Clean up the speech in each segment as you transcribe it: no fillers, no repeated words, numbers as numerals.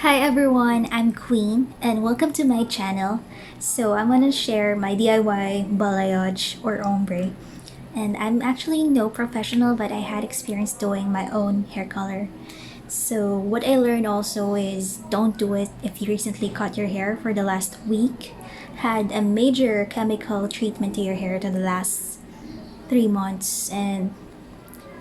Hi everyone, I'm Queen and welcome to my channel. So I'm gonna share my DIY balayage or ombre. And I'm actually no professional, but I had experience doing my own hair color. So what I learned also is don't do it if you recently cut your hair for the last week, had a major chemical treatment to your hair to the last 3 months, and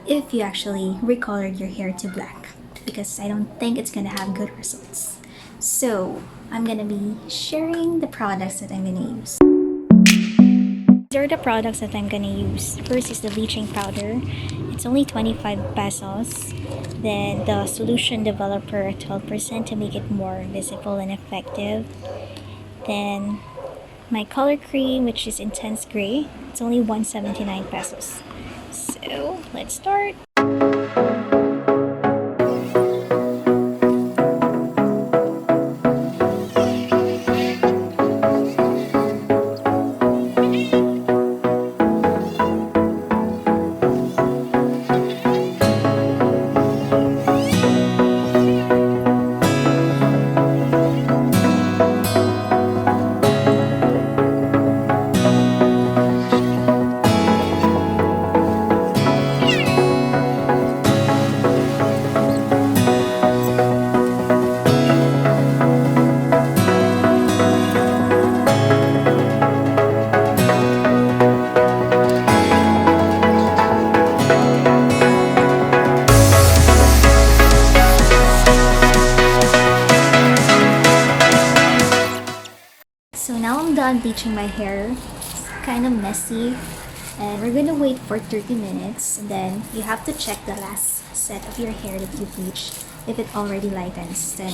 if you actually recolored your hair to black, because I don't think it's gonna have good results. So I'm gonna be sharing the products that I'm gonna use. These are the products that I'm gonna use. First is the bleaching powder. It's only 25 pesos. Then the solution developer at 12% to make it more visible and effective. Then my color cream, which is intense gray. It's only 179 pesos. So let's start. So now I'm done bleaching my hair. It's kind of messy, and we're gonna wait for 30 minutes, and then you have to check the last set of your hair that you bleached. If it already lightens, then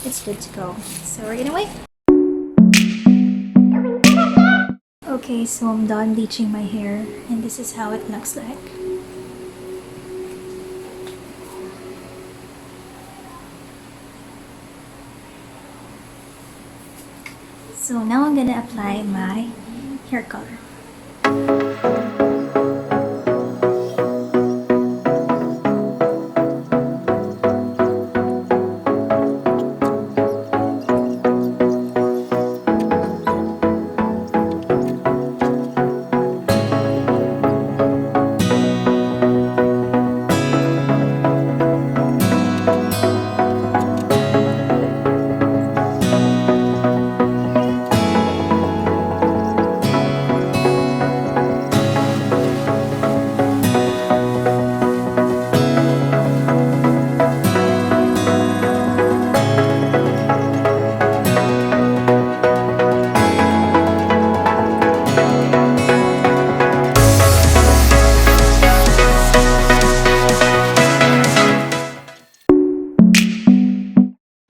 it's good to go. So we're gonna wait. Okay, so I'm done bleaching my hair, and this is how it looks like. So now I'm gonna apply my hair color.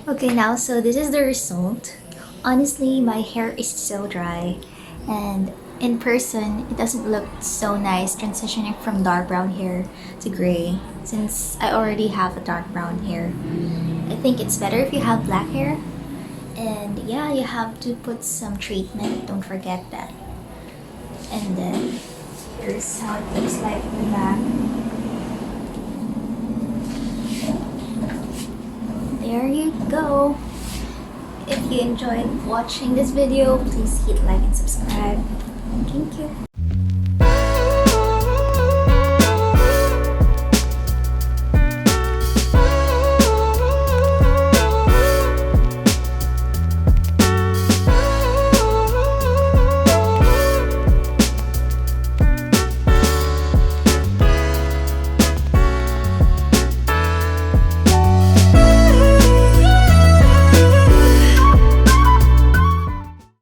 Okay, now so this is the result. Honestly, my hair is so dry, and in person it doesn't look so nice transitioning from dark brown hair to gray, since I already have a dark brown hair. I think it's better if you have black hair. And yeah, you have to put some treatment, don't forget that. And then here's how it looks like in the back. There you go. If you enjoyed watching this video, please hit like and subscribe. Thank you.